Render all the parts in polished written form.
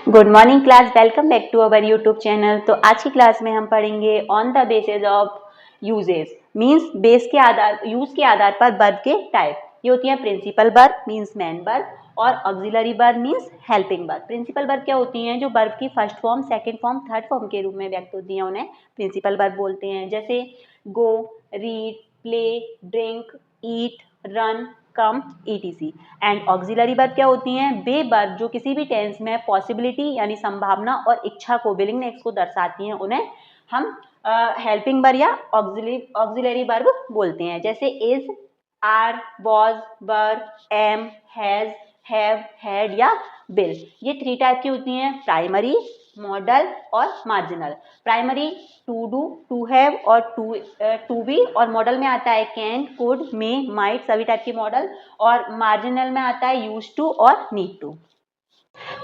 Good morning class, welcome back to our YouTube channel. तो आज की क्लास में हम पढ़ेंगे on the basis of uses, means base के आधार, यूज के आधार पर वर्ब के टाइप। ये होती है principal verb means main verb, और auxiliary verb means helping verb. Principal verb क्या होती हैं? जो वर्ब की first form, second form, third form के रूप में व्यक्त होती हैं, उन्हें प्रिंसिपल वर्ब बोलते हैं। जैसे go, read, play, drink, eat, run, come, etc। And auxiliary verb क्या होती हैं? वे वर्ब जो किसी भी टेंस में पॉसिबिलिटी यानी संभावना और इच्छा को, विलिंगनेस को दर्शाती हैं, उन्हें हम हेल्पिंग वर्ब या ऑक्सिलरी वर्ब बोलते हैं। जैसे is, are, was, were, am, has, have, had या विल। ये 3 टाइप की होती हैं, प्राइमरी, मॉडल और marginal. Primary to do, to have और टू बी, और मॉडल में आता है कैन, कुड, मे, माइट, सभी टाइप की मॉडल। और मार्जिनल में आता है यूज टू और नीड टू।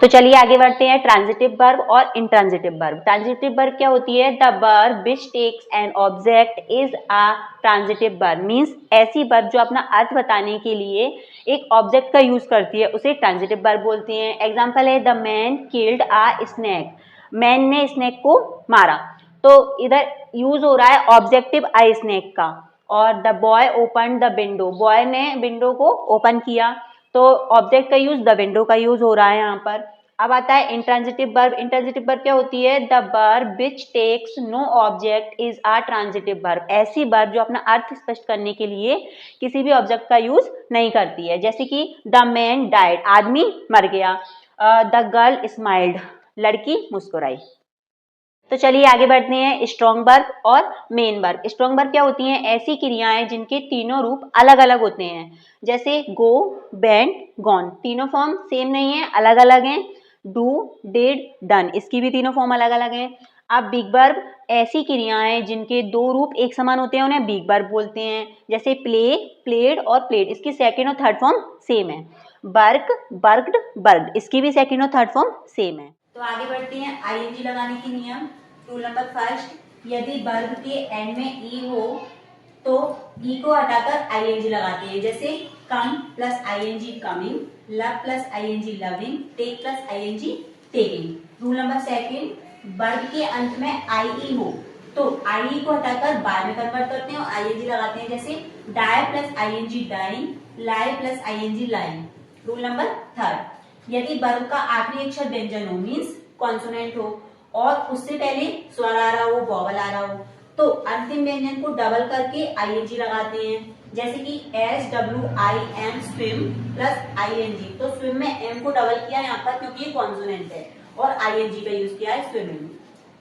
तो चलिए आगे बढ़ते हैं। ट्रांजिटिव वर्ब और इंट्रांजिटिव वर्ब। ट्रांजिटिव वर्ब क्या होती है? The verb which takes an object is a transitive verb, means ऐसी वर्ब जो अपना अर्थ बताने के लिए एक ऑब्जेक्ट का यूज करती है, उसे ट्रांजिटिव वर्ब बोलते हैं। एग्जाम्पल है the man killed a snake, man ने स्नेक को मारा। तो इधर यूज हो रहा है ऑब्जेक्टिव अ स्नेक का। और the boy open the window, boy ने विंडो को ओपन किया, तो ऑब्जेक्ट का यूज द विंडो का यूज हो रहा है यहाँ पर। अब आता है इंट्रांजिटिव वर्ब। इंट्रांजिटिव वर्ब क्या होती है? The verb which takes no object is a transitive verb, ऐसी वर्ब जो अपना अर्थ स्पष्ट करने के लिए किसी भी ऑब्जेक्ट का यूज नहीं करती है। जैसे कि द मैन डाइड, आदमी मर गया। द गर्ल स्माइल्ड, लड़की मुस्कुराई। तो चलिए आगे बढ़ते हैं। स्ट्रॉन्ग वर्ब और मेन वर्ब। स्ट्रॉन्ग वर्ब क्या होती हैं? ऐसी क्रियाएं जिनके तीनों रूप अलग अलग होते हैं। जैसे गो, वेंट, गॉन, तीनों फॉर्म सेम नहीं है, अलग अलग हैं। डू, डिड, डन, इसकी भी तीनों फॉर्म अलग अलग हैं। अब बिग वर्ब, ऐसी क्रियाएं जिनके 2 रूप एक समान होते हैं, उन्हें बिग वर्ब बोलते हैं। जैसे प्ले, प्लेड और प्लेड, इसकी सेकेंड और थर्ड फॉर्म सेम है। वर्क, वर्कड, वर्कड, इसकी भी सेकेंड और थर्ड फॉर्म सेम है। तो आगे बढ़ते हैं आईएनजी लगाने के नियम। रूल नंबर फर्स्ट, यदि वर्ब के एंड में ई हो तो ई को हटाकर आईएनजी लगाते हैं। जैसे come plus ING coming, love plus ING loving, take plus ING taking. Rule number second, verb के अंत में आई हो तो आई को हटाकर बाय में कन्वर्ट करते हैं और आईएनजी लगाते हैं। जैसे die plus ING dying, lie plus ING lying. Rule number third, यदि वर्ब का आखिरी अक्षर व्यंजन हो, मीन्स कॉन्सोनेंट हो, और उससे पहले स्वर आ रहा हो, वॉवल आ रहा हो, तो अंतिम व्यंजन को डबल करके आईएनजी लगाते हैं। जैसे कि SWIM स्विम प्लस आईएनजी, तो स्विम में एम को डबल किया यहाँ पर क्योंकि ये कॉन्सोनेंट है, और आईएनजी का यूज किया है swimming.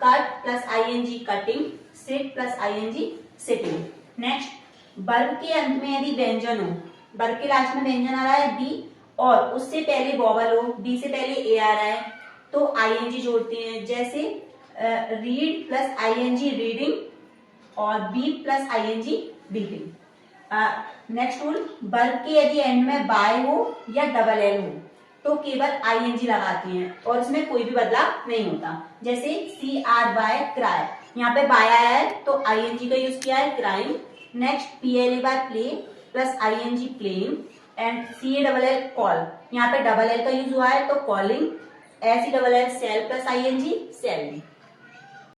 Cut plus I N G cutting, sit plus I N G sitting. Next, verb के अंत में यदि व्यंजन हो, वर्ब के लास्ट में व्यंजन आ रहा है बी और उससे पहले वॉवल हो, बी से पहले ए आ रहा है, तो आईएनजी जोड़ते हैं। जैसे रीड प्लस आईएनजी रीडिंग और beat plus I N G beating. Next rule, verb के यदि एंड में बाय हो या डबल एल हो तो केवल आईएनजी लगाते हैं और इसमें कोई भी बदलाव नहीं होता। जैसे CRY क्राई, यहाँ पे बाय आया है तो आईएनजी का यूज किया है crying. Next PLAY play plus I N G playing, and CALL call, यहाँ पे डबल एल का यूज हुआ है तो calling. SELL sell plus I N G selling.